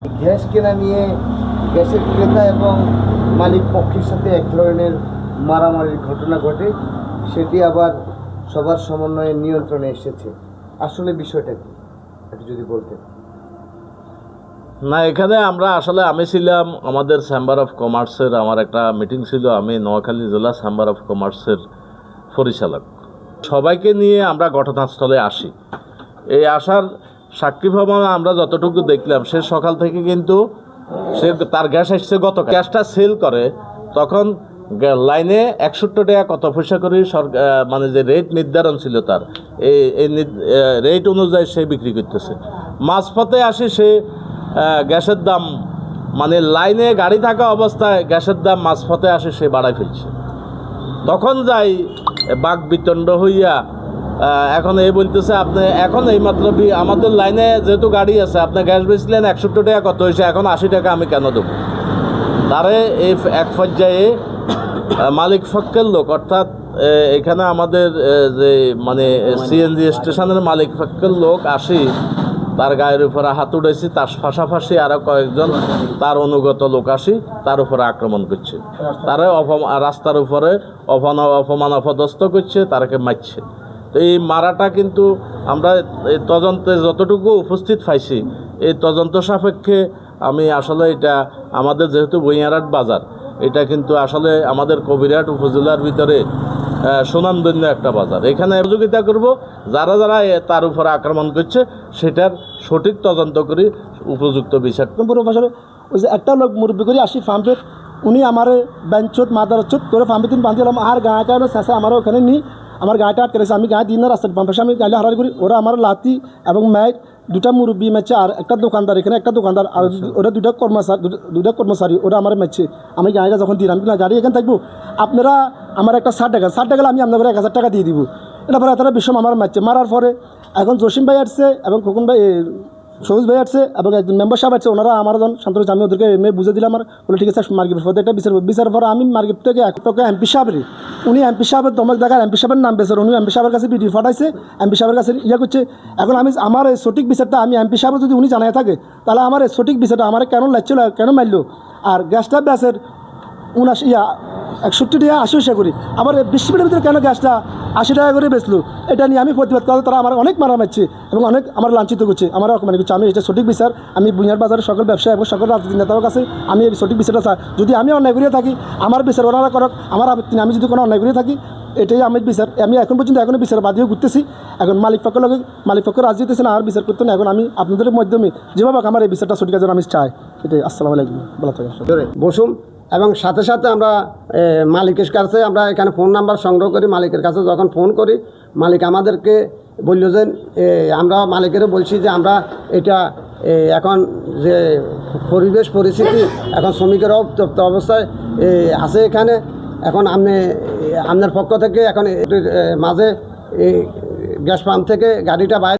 Gas কেনা নিয়ে গ্যাসের ক্রেতা এবং মালিক পক্ষের সাথে এক ধরনের মারামারির ঘটনা ঘটে, সেটি আবার সবার সমন্বয়ে নিয়ন্ত্রণে এসেছে। আসলে বিষয়টা কি একটু যদি বলতেন। না, এখানে আমি ছিলাম আমাদের চেম্বার অফ কমার্সের, আমার একটা মিটিং ছিল, আমি নোয়াখালী জেলা চেম্বার অফ কমার্সের পরিচালক। সবাইকে নিয়ে আমরা ঘটনাস্থলে আসি। এই আসার সাক্ষী ভবনে আমরা যতটুকু দেখলাম, সে সকাল থেকে কিন্তু তার গ্যাস এসছে গতকাল। গ্যাসটা সেল করে তখন লাইনে 61 টাকা কত পয়সা করে মানে যে রেট নির্ধারণ ছিল তার, এই রেট অনুযায়ী সে বিক্রি করতেছে। মাঝপথে আসি সে গ্যাসের দাম, মানে লাইনে গাড়ি থাকা অবস্থায় গ্যাসের দাম মাঝপথে আসে সে বাড়াই ফেলছে। তখন যাই বাক বিতণ্ড হইয়া এখন এই বলতেছে, আপনি এখন এইমাত্র আমাদের লাইনে যেহেতু গাড়ি আছে, আপনি গ্যাস বেচলেন 61 টাকা কত হয়েছে, এখন 80 টাকা আমি কেন দেবো? তারে এই এক পর্যায়ে মালিক পক্ষের লোক, অর্থাৎ এখানে আমাদের যে মানে সিএনজি স্টেশনের মালিক পক্ষের লোক আসি, তার গায়ের উপরে হাত উঠেছি, তার পাশাপাশি আরও কয়েকজন তার অনুগত লোক আসি তার উপরে আক্রমণ করছে, তারা রাস্তার উপরে অপমান অপদস্থ করছে, তারাকে মারছে। তো এই মারাটা কিন্তু আমরা এই তদন্তে যতটুকু উপস্থিত পাইছি, এই তদন্ত সাপেক্ষে আমি আসলে এটা আমাদের যেহেতু ভূঁইয়ারহাট বাজার, এটা কিন্তু আসলে আমাদের কবিরহাট উপজেলার ভিতরে সুনামধন্য একটা বাজার। এখানে সহযোগিতা করব, যারা যারা তার উপরে আক্রমণ করছে সেটার সঠিক তদন্ত করে উপযুক্ত বিচার। ওই যে একটা লোক মুরব্বী করে আসি ফার্মপেট, উনি আমার বেঞ্চত মাদারচত করে ফার্মে দিন বাঁধিলাম, আর গাঁ কারণে শেষে আমারও ওখানে নিই, আমার গাঁটা আটকেছে। আমি গাঁ দিন না রাস্তার পাম্পের আমি গাড়ি হারাই করি, ওরা আমার লাতি এবং ম্যাচ দুটা মুরব্বী মেচে, আর একটা দোকানদার, এখানে একটা দোকানদার, আর ওরা দুটা কর্মচারী ওরা আমার মেচছে। আমি গাড়িটা যখন দিলাম, কিন্তু গাড়ি এখানে থাকবো, আপনারা আমার একটা 60 টাকা আমি আপনাদের 1000 টাকা দিয়ে দিব। এটা পরে তারা বিষম আমার মারছে। মারার পরে এখন জসিম ভাই আসছে এবং খোকন ভাই, সবুজ ভাই আসছে এবং একজন মেম্বার সাহেব আসছে, ওনারা আমার শান্ত হয়েছে। আমি ওদেরকে এমনি বুঝে দিলাম, আমার বলে ঠিক আছে মার্কেট পথে একটা বিচার পরে আমি মার্কেট থেকে এমপি সাহেবের, উনি এমপি সাহেবের দমক দেখার, এমপি সাহেবের নাম বেচার, উনি এমপি সাহেবের কাছে ভিডিও ফাটাইছে, এমপি সাহেবের কাছে ইয়ে করছে। এখন আমি আমার এই সঠিক বিচারটা আমি এমপি সাহেব যদি উনি জানাই থাকে, তাহলে আমার এই সঠিক বিচারটা আমার কেন লাগছিল, কেন মারলো, আর গ্যাসটা ব্যাসের 61 টাকা 80 পয়সা করি, আবার 20 মিনিটের ভিতরে কেন গ্যাসটা 80 টাকা করে বেচলো, এটা নিয়ে আমি প্রতিবাদ করতে, তারা আমার অনেক মারা মারছে এবং অনেক আমার লাঞ্ছিত করছে, আমার অপমান করছে। আমি এটা সঠিক বিচার, আমি ভূঁইয়ারহাট বাজারের সকল ব্যবসায়ী এবং সকল রাজনৈতিক নেতার কাছে আমি এই সঠিক বিচারটা চাই। যদি আমি অন্যায় করে থাকি, আমার বিচার ওনারা করক, আমার আপত্তি নেই। আমি যদি কোনো অন্যায় করে থাকি, এটাই আমি বিচার, আমি এখন পর্যন্ত এখনও বিচার বাদিও ঘুরতেছি। এখন মালিক পক্ষ রাজি হতেছে না আমার বিচার করতে না। এখন আমি আপনাদের মাধ্যমে যেভাবে আমার এই বিচারটা সঠিক আছে আমি চাই। এটাই। আসসালামু আলাইকুম। বলা থাকে বসুন এবং সাথে সাথে আমরা মালিকের কাছে আমরা এখানে ফোন নাম্বার সংগ্রহ করি। মালিকের কাছে যখন ফোন করি, মালিক আমাদেরকে বলল যে আমরা মালিকেরও বলছি যে আমরা এটা এখন যে পরিবেশ পরিস্থিতি, এখন শ্রমিকের অবস্থায় আছে এখানে, এখন আপনার পক্ষ থেকে এখন মাঝে গ্যাস পাম্প থেকে গাড়িটা বাইরে